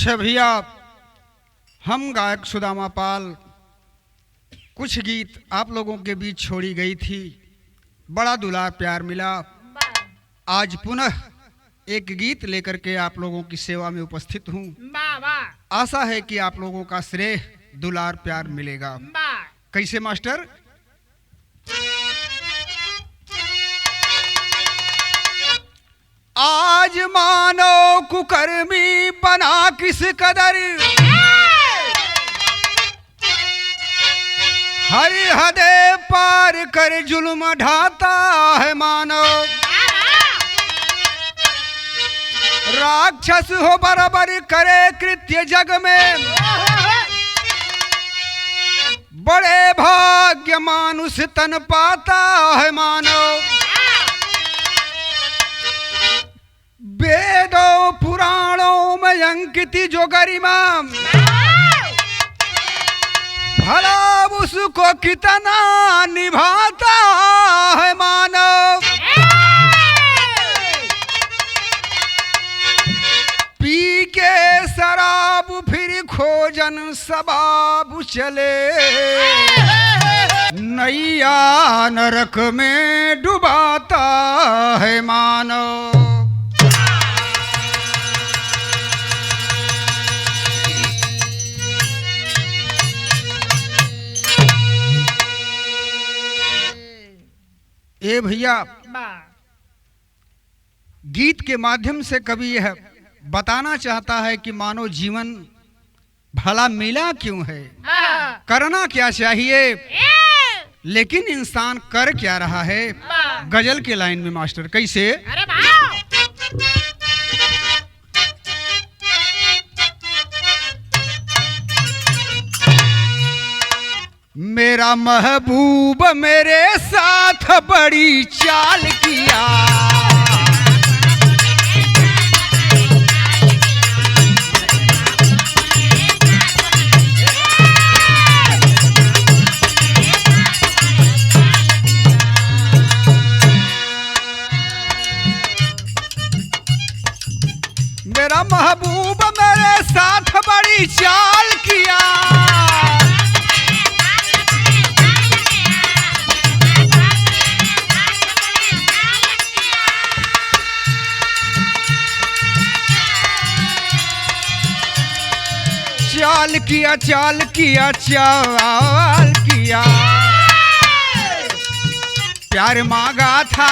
अच्छा भैया, हम गायक सुदामा पाल कुछ गीत आप लोगों के बीच छोड़ी गई थी, बड़ा दुलार प्यार मिला। आज पुनः एक गीत लेकर के आप लोगों की सेवा में उपस्थित हूँ। आशा है कि आप लोगों का श्रेय दुलार प्यार मिलेगा। कैसे मास्टर? आज मानो कुकर्मी बना किस कदर, हर हदे पार कर जुल्म ढाता है मानो। राक्षस हो बराबर करे कृत्य जग में, बड़े भाग्य मानुष तन पाता है मानो। वेदों पुराणों में अंकित जो गरिमा, भला उसको कितना निभाता है मानव। पी के शराब फिर खोजन सबाब चले, नैया नरक में डुबाता है मानव। ए भैया, गीत के माध्यम से कवि यह बताना चाहता है कि मानव जीवन भला मिला क्यों है, करना क्या चाहिए, लेकिन इंसान कर क्या रहा है। गजल के लाइन में मास्टर कैसे? मेरा महबूब मेरे साथ बड़ी चाल किया, मेरा महबूब मेरे साथ बड़ी चाल किया। चाल किया चाल किया चाल किया, प्यार मांगा था,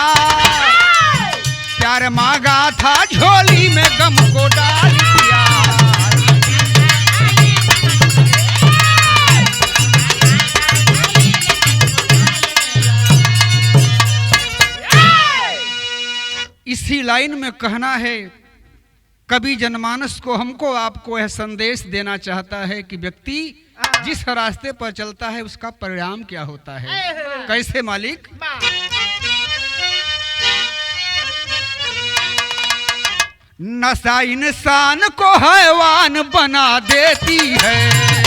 प्यार मांगा था, झोली में गम को डाल दिया। इसी लाइन में कहना है, कवि जनमानस को, हमको आपको यह संदेश देना चाहता है कि व्यक्ति जिस रास्ते पर चलता है उसका परिणाम क्या होता है। कैसे मालिक? नशा इंसान को हैवान बना देती है,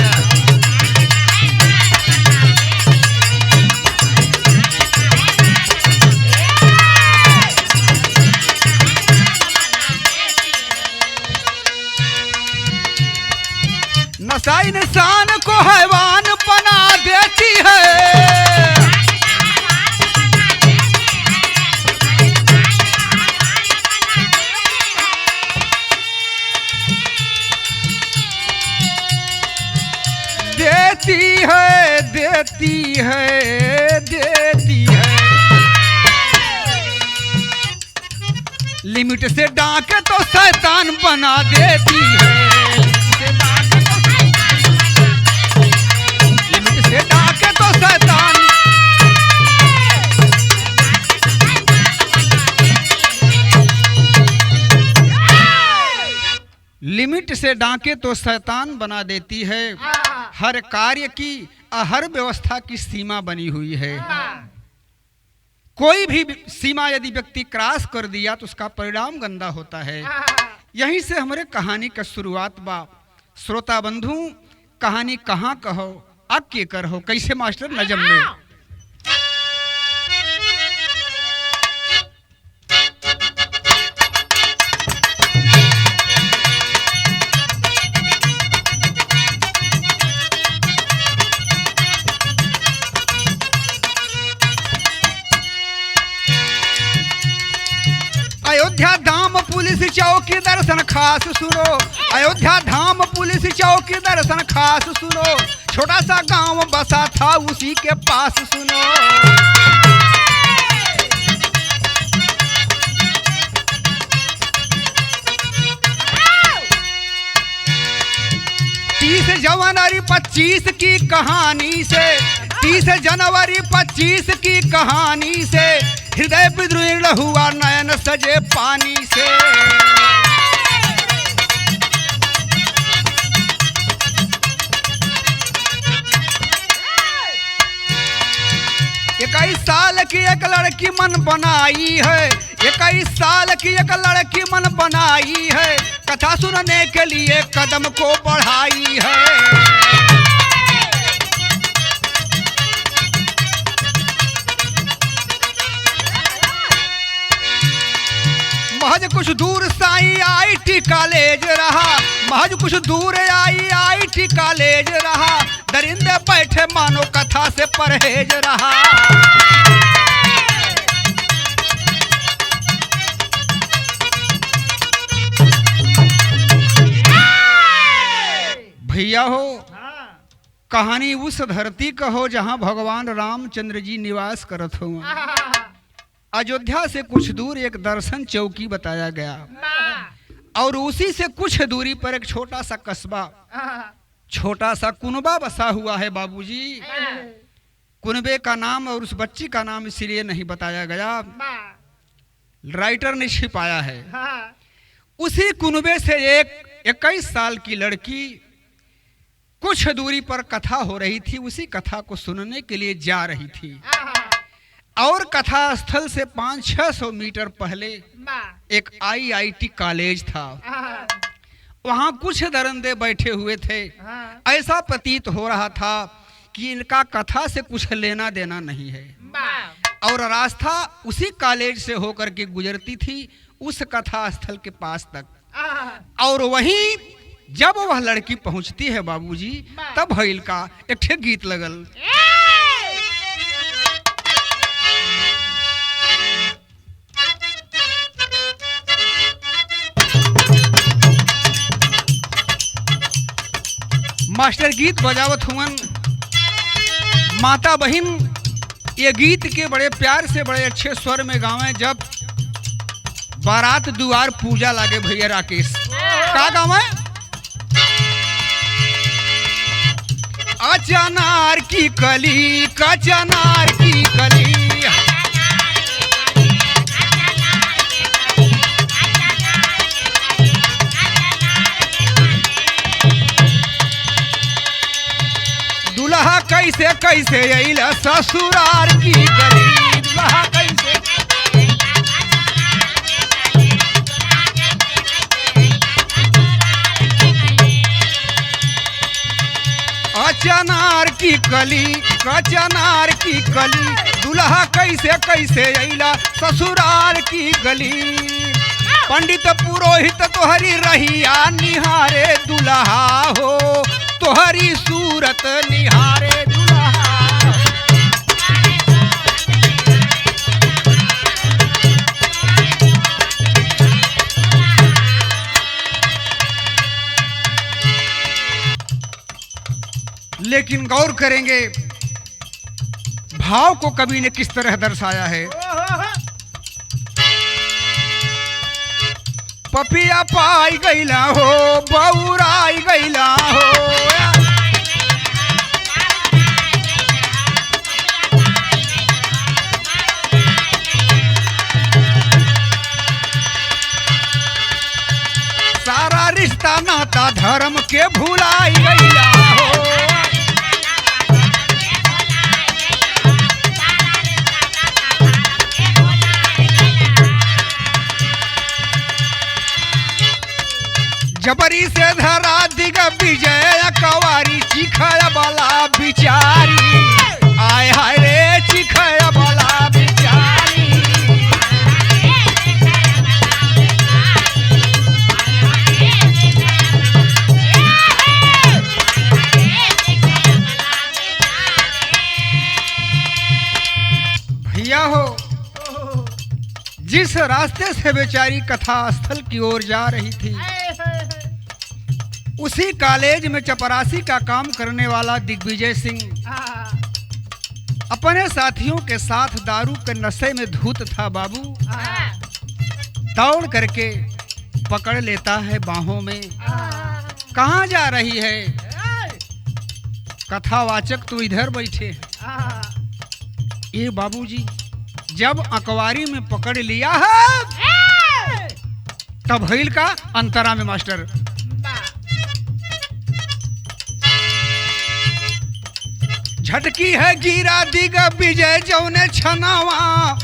नशा इंसान को हैवान बना देती है। देती है देती है देती है, लिमिट से डाके तो शैतान बना देती है। से डाके तो शैतान, लिमिट से डाके तो शैतान बना देती है। हर कार्य की, हर व्यवस्था की सीमा बनी हुई है। कोई भी सीमा यदि व्यक्ति क्रॉस कर दिया तो उसका परिणाम गंदा होता है। यहीं से हमारे कहानी का शुरुआत बा। श्रोता बंधु, कहानी कहाँ कहो अब के कर हो। कैसे मास्टर? नजम में अयोध्या धाम पुलिस चौकी दर्शन खास सुनो, अयोध्या धाम पुलिस चौकी दर्शन खास सुनो, छोटा सा गांव बसा था उसी के पास सुनो। 30 जनवरी 25 की कहानी से, 30 जनवरी 25 की कहानी से हृदय विद्रोह हुआ नयन सजे पानी से। 21 साल की एक लड़की मन बनाई है, 21 साल की एक लड़की मन बनाई है, कथा सुनने के लिए कदम को बढ़ाई है। महज कुछ दूर साई IIT कॉलेज रहा, महज कुछ दूर IIT कॉलेज रहा, दरिंदे बैठे मानो कथा से परहेज रहा। भैया हो, कहानी उस धरती का हो जहां भगवान रामचंद्र जी निवास करत हो। अयोध्या से कुछ दूर एक दर्शन चौकी बताया गया और उसी से कुछ दूरी पर एक छोटा सा कस्बा, छोटा सा कुनबा बसा हुआ है बाबूजी। कुनबे का नाम और उस बच्ची का नाम इसलिए नहीं बताया गया, राइटर ने छिपाया है। उसी कुनबे से एक 21 साल की लड़की कुछ दूरी पर कथा हो रही थी, उसी कथा को सुनने के लिए जा रही थी और कथा स्थल से 500-600 मीटर पहले एक IIT कॉलेज था। वहां कुछ दरिंदे बैठे हुए थे। ऐसा प्रतीत हो रहा था कि इनका कथा से कुछ लेना देना नहीं है और रास्ता उसी कॉलेज से होकर के गुजरती थी उस कथा स्थल के पास तक। और वहीं जब वह लड़की पहुंचती है बाबूजी, तब हईल का एक ठे गीत लगल। मास्टर गीत बजावत हुवन, माता बहन ये गीत के बड़े प्यार से बड़े अच्छे स्वर में गावें। जब बारात दुआर पूजा लागे भैया राकेश का गावें। अचनार की कली, कचनार की कली, दुल्हा कैसे कैसे अइला ससुरार की गली, दुल्हा कैसे अचनार की कली, कचनार की कली, दुल्हा कैसे कैसे अइला ससुरार की गली। पंडित पुरोहित तोहरी रहिया निहारे दुल्हा हो, तोहरी सूरत निहारे दुल्हा। लेकिन गौर करेंगे भाव को कवि ने किस तरह दर्शाया है। पपिया पाई गईला हो, बौराई गईला हो, सारा रिश्ता नाता धर्म के भुलाई गईला हो। जबरी से धरा दिग विजय कवारी, चिखय वाला बिचारी, आय हाय रे चिखय वाला बिचारी। भैया हो, जिस रास्ते से बेचारी कथा स्थल की ओर जा रही थी, उसी कॉलेज में चपरासी का काम करने वाला दिग्विजय सिंह अपने साथियों के साथ दारू के नशे में धूत था बाबू। दौड़ करके पकड़ लेता है बाहों में। कहाँ जा रही है? कथावाचक तो इधर बैठे। ये बाबूजी जब अकवारी में पकड़ लिया है तब भइल का अंतरा में मास्टर। झटकी है गिरा दिगा विजय जौने छनावा,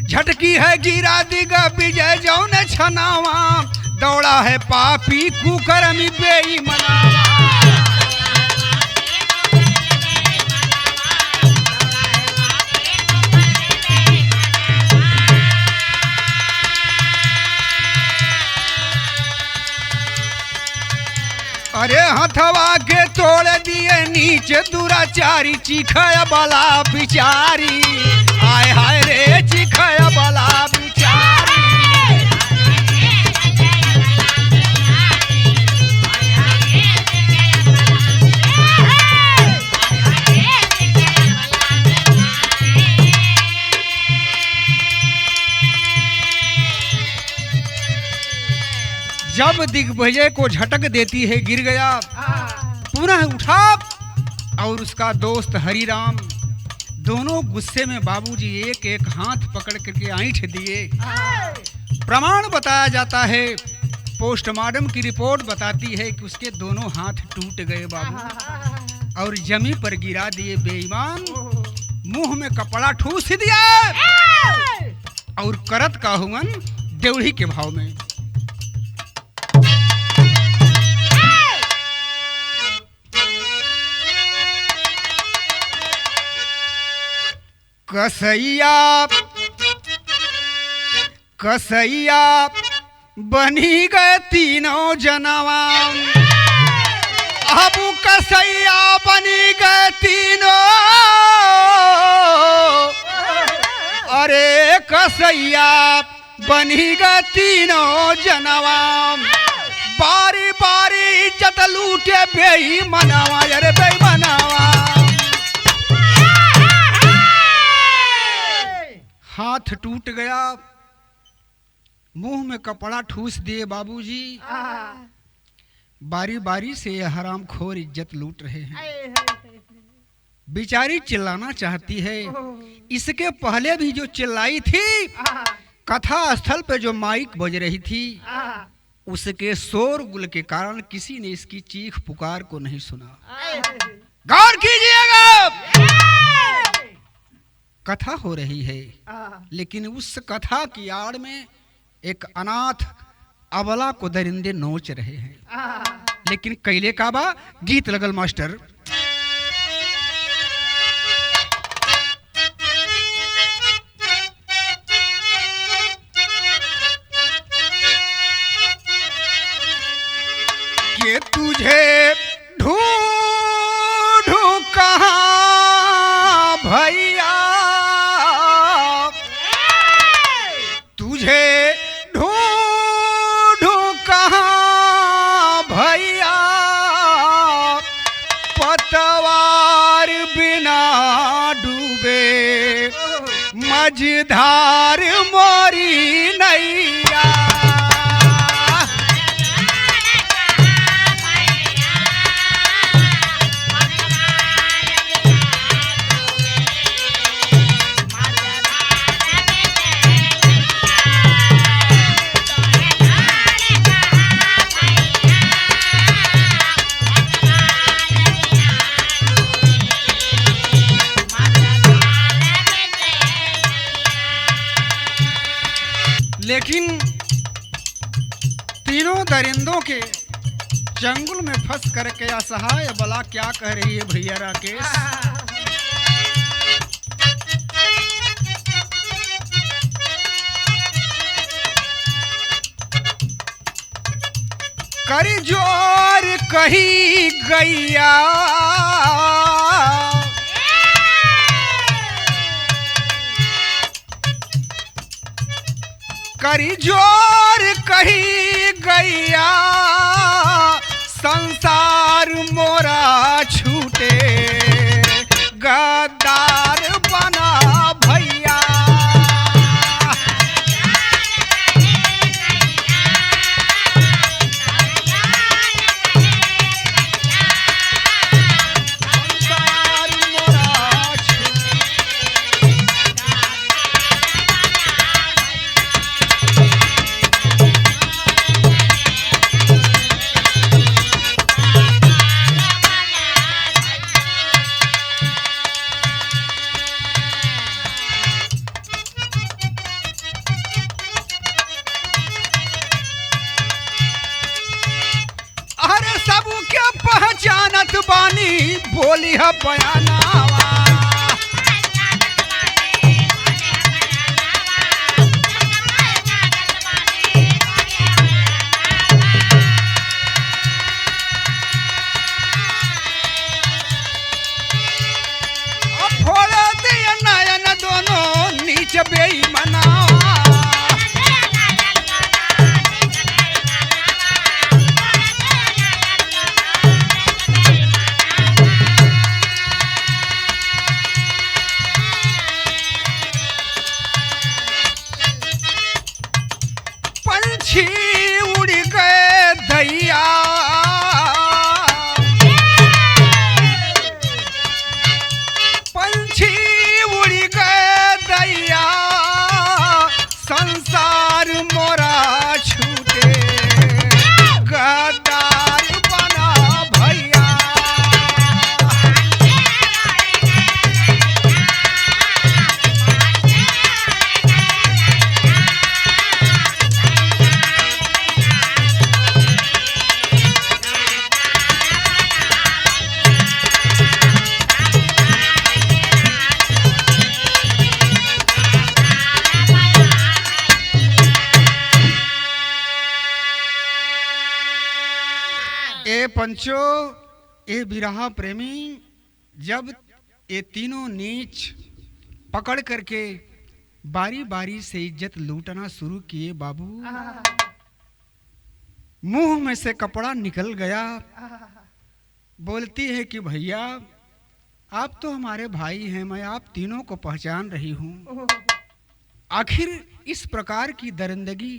झटकी है गिरा दिगा विजय जौने छनावा, दौड़ा है पापी कुकर्मी बेईमानवा। अरे हथवा के तोड़ दिए नीचे दुराचारी, चिखया वाला बिचारी, आय हाय रे चिखया वाला बिचारी। जब दिग्विजय को झटक देती है, गिर गया, पुनः उठा और उसका दोस्त हरिराम दोनों गुस्से में बाबूजी एक एक हाथ पकड़ करके ऐंठ दिए। प्रमाण बताया जाता है, पोस्टमार्टम की रिपोर्ट बताती है कि उसके दोनों हाथ टूट गए बाबू और जमी पर गिरा दिए। बेईमान मुंह में कपड़ा ठूस दिया और करत का हुवन देवड़ी के भाव में। कसैया कसैया बनी गए तीनों जनवा, अब कसैया बनी गए तीनों। अरे कसैया बनी गए तीनों जनवा, बारी बारी इज्जत लूटे बेईमानवा, अरे बेईमानवा। हाथ टूट गया, मुंह में कपड़ा ठूस दिए बाबूजी। बारी बारी से ये हरामखोर इज्जत लूट रहे हैं। बेचारी चिल्लाना चाहती है, इसके पहले भी जो चिल्लाई थी, कथा स्थल पे जो माइक बज रही थी, उसके शोरगुल के कारण किसी ने इसकी चीख पुकार को नहीं सुना। गौर कीजिएगा, कथा हो रही है, लेकिन उस कथा की आड़ में एक अनाथ अबला को दरिंदे नोच रहे हैं। लेकिन कैले का बा गीत लगल मास्टर। के तुझे ढूंढूं कहाँ भैया, तुझे ढूंढूं कहाँ भैया, पतवार बिना डूबे मझधार मोरी नैया। लेकिन तीनों दरिंदों के जंगल में फंस करके असहाय बला क्या कह रही है भैया राकेश। कर जोर कही गैया, करी जोर कही गैया संसार मोरा छूटे गद्दार बना भैया। पहचानत बानी बोली है बयानावा। फोड़ दिए नयन दोनों नीच बेईमानावा। उड़ गए दैया पंछी उड़ गए दैया संसार मोरा छूटे गद्दार बना भैया। ए पंचो ए बिरहा प्रेमी जब ये तीनों नीच पकड़ करके बारी बारी से इज्जत लूटना शुरू किए बाबू, मुंह में से कपड़ा निकल गया। बोलती है कि भैया आप तो हमारे भाई हैं, मैं आप तीनों को पहचान रही हूँ, आखिर इस प्रकार की दरिंदगी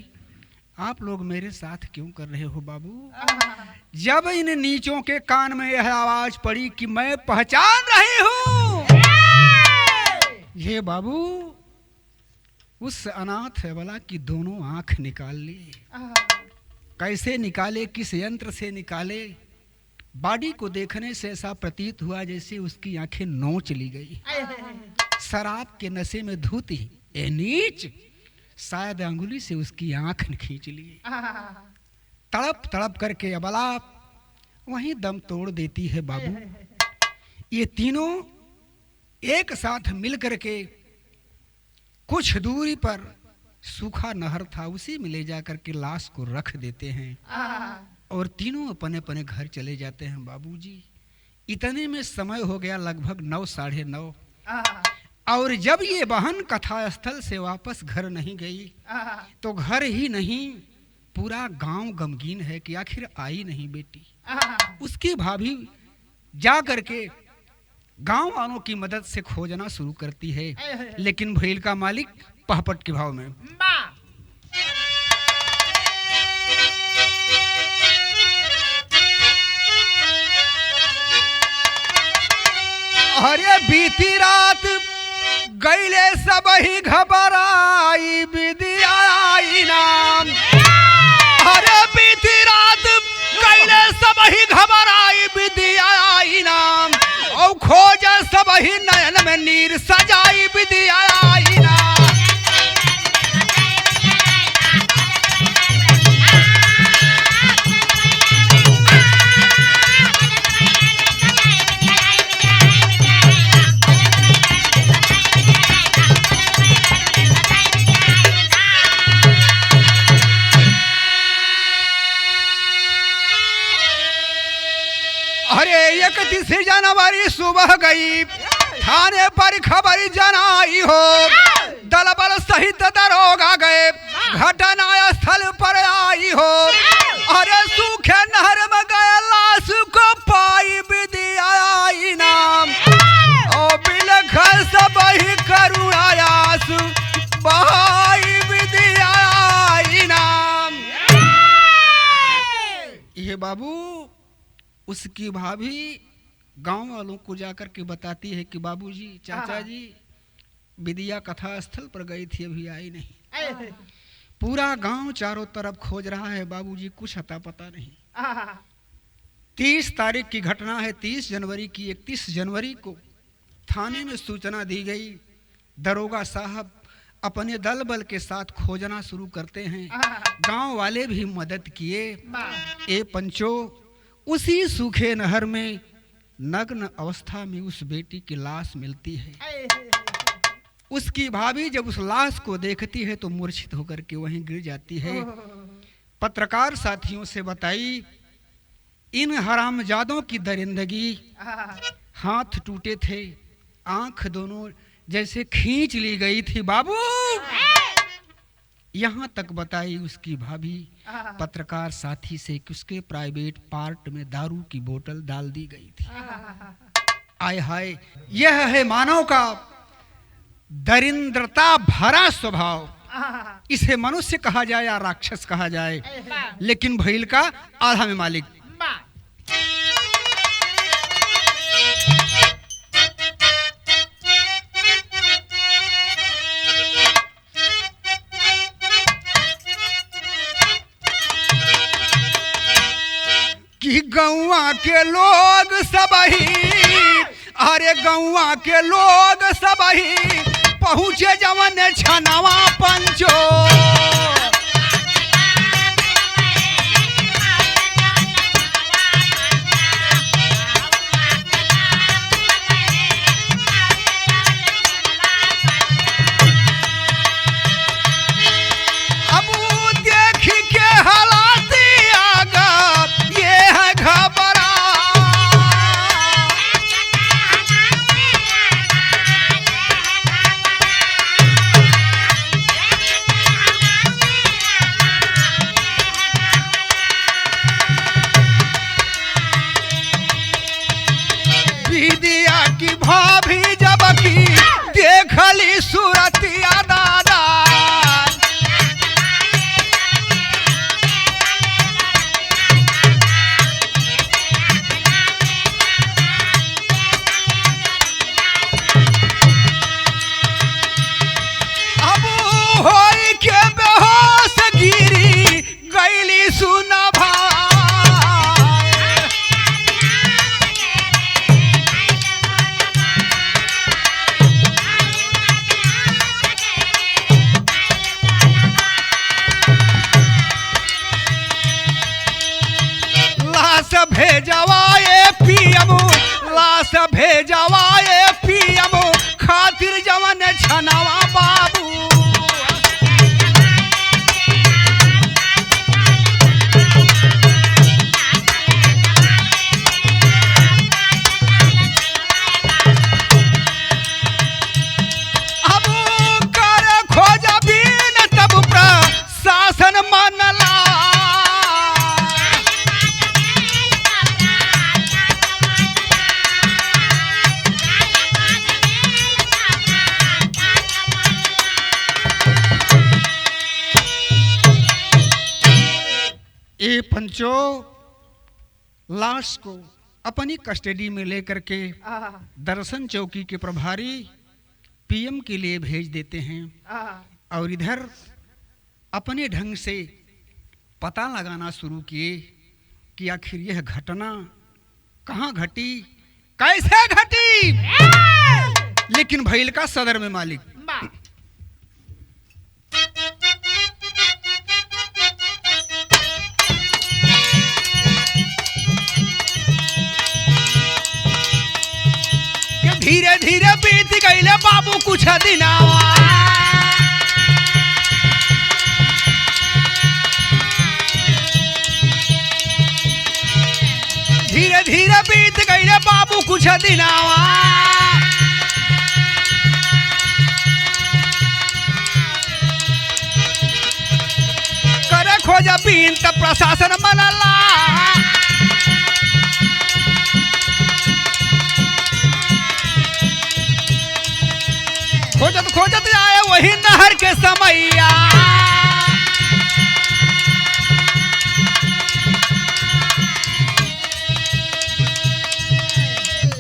आप लोग मेरे साथ क्यों कर रहे हो बाबू। जब इन नीचों के कान में यह आवाज पड़ी कि मैं पहचान रही हूं, ये बाबू उस अनाथ वाला की दोनों आंख निकाल ली। कैसे निकाले, किस यंत्र से निकाले, बॉडी को देखने से ऐसा प्रतीत हुआ जैसे उसकी आंखें नोच ली गई। शराब के नशे में धुती ए नीच शायद अंगुली से उसकी आंख खींच ली। तड़प तड़प करके अबला वहीं दम तोड़ देती है बाबू। ये तीनों एक साथ मिल करके कुछ दूरी पर सूखा नहर था, उसी में ले जा करके लाश को रख देते हैं और तीनों अपने अपने घर चले जाते हैं बाबूजी। इतने में समय हो गया लगभग 9 साढ़े 9। और जब ये बहन कथा स्थल से वापस घर नहीं गई तो घर ही नहीं पूरा गांव गमगीन है कि आखिर आई नहीं बेटी। उसकी भाभी जा करके गांव वालों की मदद से खोजना शुरू करती है, लेकिन भैल का मालिक पहपट के भाव में अरे बीती रात गईले सब ही घबराई विदियाई नाम। अरे बीती रात गईले सब ही घबराई विदियाई नाम और खोज सब ही नयन में नीर सजाई विदियाई नाम। अरे 31 जनवरी सुबह गई थाने पर खबर जनाई हो, दल बल सहित दरोगा गए घटना स्थल पर आई हो, अरे सूखे नहर में गए लाश को पाई विदिया आई नाम, और बिलख सब ही करुणायास बहाई विदिया आई नाम। ये बाबू उसकी भाभी गांव वालों को जाकर के बताती है कि बाबूजी, चाचा जी, विदिया कथा स्थल पर गई थी, अभी आई नहीं। पूरा गांव चारों तरफ खोज रहा है बाबूजी, कुछ अता पता नहीं। 30 तारीख की घटना है, 30 जनवरी की। 31 जनवरी को थाने में सूचना दी गई। दरोगा साहब अपने दल बल के साथ खोजना शुरू करते हैं। गांव वाले भी मदद किए। ए पंचो, उसी सूखे नहर में नग्न अवस्था में उस बेटी की लाश मिलती है। उसकी भाभी जब उस लाश को देखती है तो मूर्छित होकर के वहीं गिर जाती है। पत्रकार साथियों से बताई, इन हरामजादों की दरिंदगी, हाथ टूटे थे, आंख दोनों जैसे खींच ली गई थी बाबू। यहाँ तक बताई उसकी भाभी पत्रकार साथी से कि उसके प्राइवेट पार्ट में दारू की बोतल डाल दी गई थी। आय हाय, यह है मानव का दरिद्रता भरा स्वभाव। इसे मनुष्य कहा जाए या राक्षस कहा जाए, लेकिन भइल का आधा में मालिक। कि गौवा के लोग सबही, अरे गौवा के लोग सबही पहुँचे जवन छनवा पंचो। अब देख के हालात आगा ये है घबरा। विदिया की भाभी जब की देखली सूरतिया दादा, अब होई के बेहोश गिरी गईली सुना भेजवाए पीएम, लाश भेजवाए पीएम खातिर जवन छनवा बाबू। अब कर खोज बीन तब प्रशासन मनला। ए पंचो, लाश को अपनी कस्टडी में लेकर के दर्शन चौकी के प्रभारी पीएम के लिए भेज देते हैं, और इधर अपने ढंग से पता लगाना शुरू किए कि आखिर यह घटना कहाँ घटी, कैसे घटी। लेकिन भइल का सदर में मालिक। धीरे धीरे बीत गईले बाबू कुछ दिनावा, धीरे धीरे बीत गईले बाबू कुछ दिनावा। जब बीन तब प्रशासन मनला खोजत खोजत आए वही नहर के समैया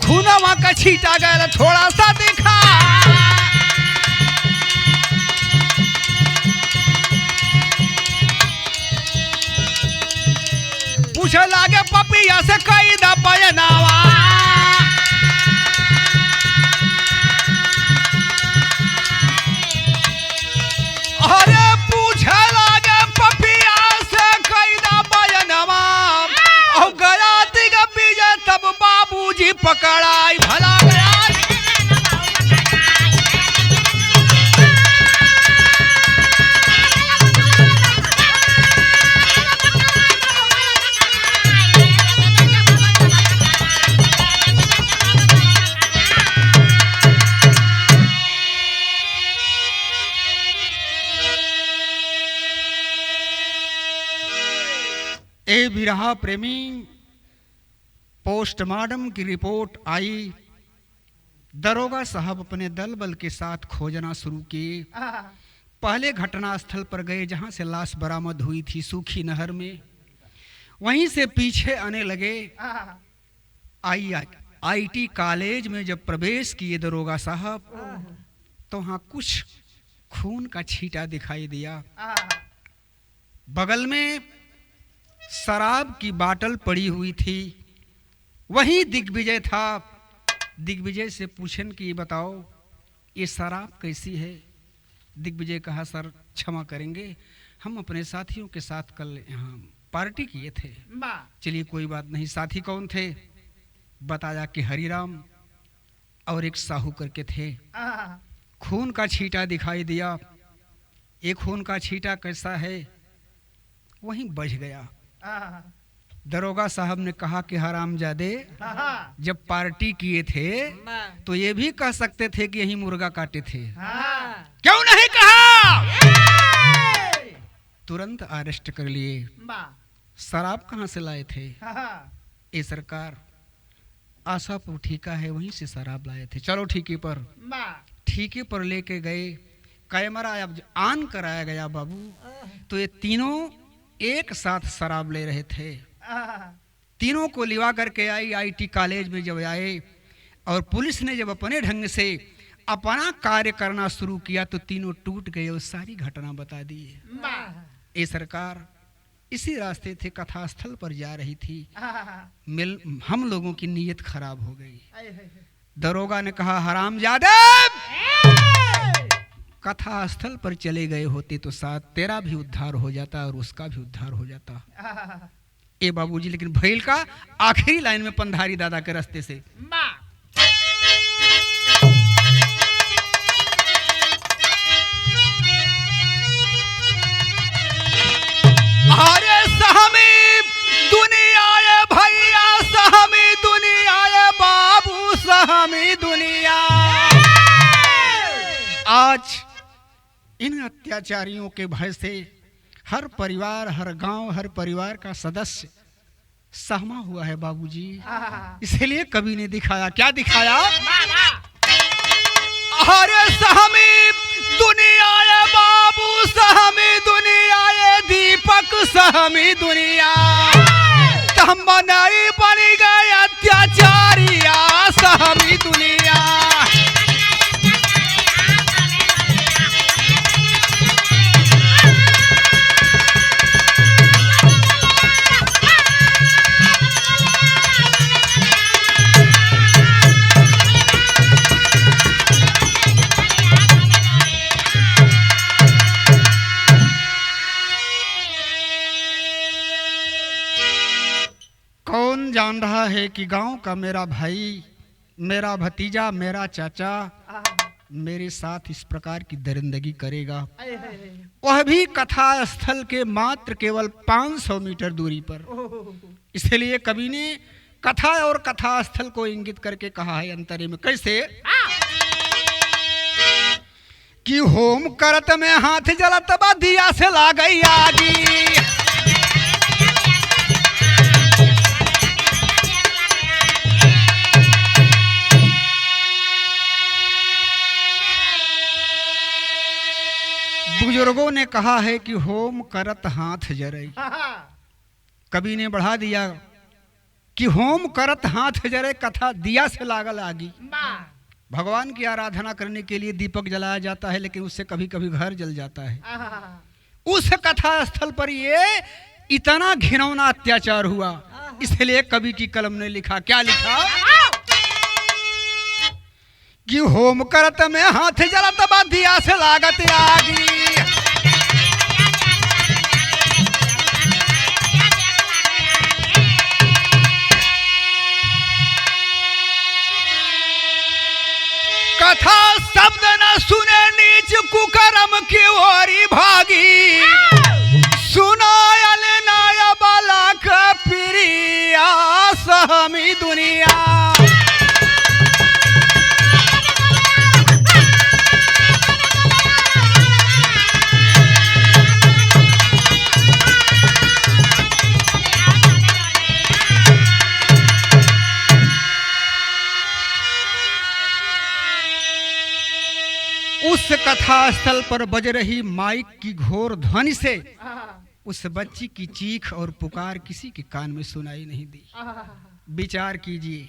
खूनवा का छीटा गया थोड़ा सा दिखा पूछे लागे पपिया से कई दा पयनावा अरे पूछे लागे पपिया से कई दा पयनावा और गया तिग बीजे तब बाबूजी पकड़ाई भला गया ए बिरहा प्रेमी पोस्टमार्टम की रिपोर्ट आई। दरोगा साहब अपने दल बल के साथ खोजना शुरू किए। पहले घटना स्थल पर गए जहां से लाश बरामद हुई थी सूखी नहर में, वहीं से पीछे आने लगे। आईटी कॉलेज में जब प्रवेश किए दरोगा साहब तो वहां कुछ खून का छींटा दिखाई दिया। बगल में शराब की बाटल पड़ी हुई थी, वहीं दिग्विजय था। दिग्विजय से पूछन कि बताओ ये शराब कैसी है। दिग्विजय कहा सर क्षमा करेंगे, हम अपने साथियों के साथ कल यहाँ पार्टी किए थे। चलिए कोई बात नहीं। साथी कौन थे? बताया कि हरिराम और एक साहू करके थे। खून का छींटा दिखाई दिया। एक खून का छींटा कैसा है वहीं बच गया। दरोगा साहब ने कहा कि हरामजादे जब पार्टी किए थे तो ये भी कह सकते थे कि यही मुर्गा काटे थे, क्यों नहीं कहा? तुरंत अरेस्ट कर लिए। शराब कहां से लाए थे? ए सरकार आशापुर ठीका है वहीं से शराब लाए थे। चलो ठीके पर लेके गए। कैमरा अब ऑन कराया गया बाबू, तो ये तीनों एक साथ शराब ले रहे थे। तीनों को लिवा करके आई आईटी कॉलेज में। जब आए और पुलिस ने जब अपने ढंग से अपना कार्य करना शुरू किया तो तीनों टूट गए और सारी घटना बता दी। ए सरकार इसी रास्ते थे, कथा स्थल पर जा रही थी, हम लोगों की नीयत खराब हो गई। दरोगा ने कहा हरामजादे कथा स्थल पर चले गए होते तो साथ तेरा भी उद्धार हो जाता और उसका भी उद्धार हो जाता। ए बाबूजी लेकिन भैल का आखिरी लाइन में पंधारी दादा के रास्ते से अरे सहमी दुनिया ये भैया, सहमी दुनिया ये बाबू, सहमी दुनिया। आज इन अत्याचारियों के भय से हर परिवार, हर गांव, हर परिवार का सदस्य सहमा हुआ है बाबूजी। इसलिए कवि ने दिखाया, क्या दिखाया? अरे सहमी दुनिया ये बाबू, सहमी दुनिया ये दीपक, सहमी दुनिया। हम नहीं बन गए अत्याचारिया, सहमी दुनिया। कौन जान रहा है कि गांव का मेरा भाई, मेरा भतीजा, मेरा चाचा मेरे साथ इस प्रकार की दरिंदगी करेगा, वह भी कथा स्थल के मात्र केवल 500 मीटर दूरी पर। इसलिए कवि ने कथा और कथा स्थल को इंगित करके कहा है अंतरे में, कैसे कि होम करत में हाथ जलत बा दिया से ला गई आगी। बुजुर्गों ने कहा है कि होम करत हाथ जरई। कवि ने बढ़ा दिया कि होम करत हाथ जरे, कथा दिया से लागल आगी। भगवान की आराधना करने के लिए दीपक जलाया जाता है, लेकिन उससे कभी कभी घर जल जाता है। उस कथा स्थल पर ये इतना घिनौना अत्याचार हुआ, इसलिए कवि की कलम ने लिखा, क्या लिखा कि होम करत में हाथ जलत बा, दिया से लागत आगी। कथा शब्द न सुने, नीच कुकर्म की ओरी भागी। सुनायल नाया बाला का प्रिया सहमी दुनिया। उस कथा स्थल पर बज रही माइक की घोर ध्वनि से उस बच्ची की चीख और पुकार किसी के कान में सुनाई नहीं दी। विचार कीजिए,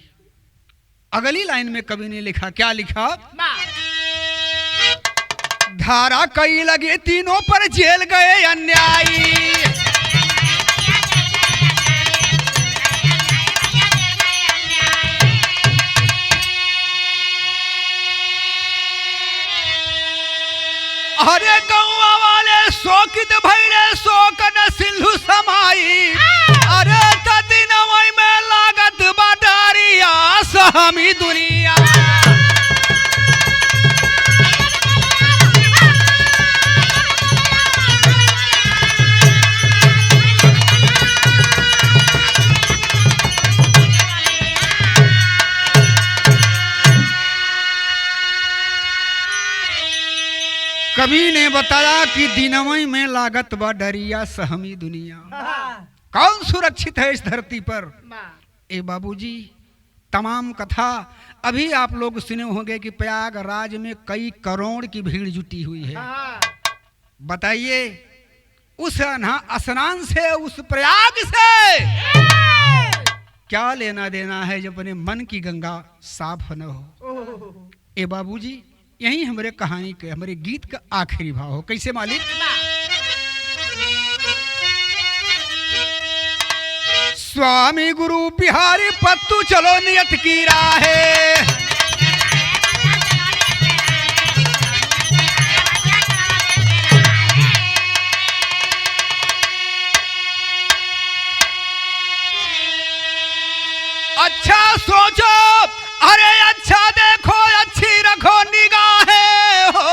अगली लाइन में कवि ने लिखा, क्या लिखा, धारा कई लगे तीनों पर जेल गए अन्यायी। अरे गौवा वाले शोकित भैरे शोक न सिंधु समाई। अरे कदिनवई में लागत बटारिया सहमी दुनिया। कवि ने बताया कि दिनवई में लागत बा डरिया सहमी दुनिया। कौन सुरक्षित है इस धरती पर? ए बाबूजी, तमाम कथा अभी आप लोग सुने होंगे कि प्रयागराज में कई करोड़ की भीड़ जुटी हुई है। बताइए, उस स्नान से, उस प्रयाग से क्या लेना देना है जब अपने मन की गंगा साफ न हो। ए बाबूजी, यही हमारे कहानी के, हमारे गीत का आखिरी भाव हो। कैसे मालिक? स्वामी गुरु बिहारी पत्तू चलो नियत की राहे। अच्छा सोचो, अरे अच्छा देखो, अच्छी रखो निगाहें हो।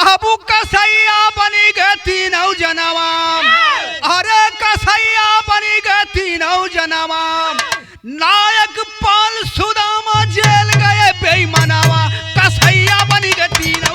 अबू कसैया बनी गए तीनों जनवाम। अरे कसैया बनी गए तीनों जनवाम। नायक पाल सुदामा जेल गए बेईमानवा। कसैया बनी गए तीनों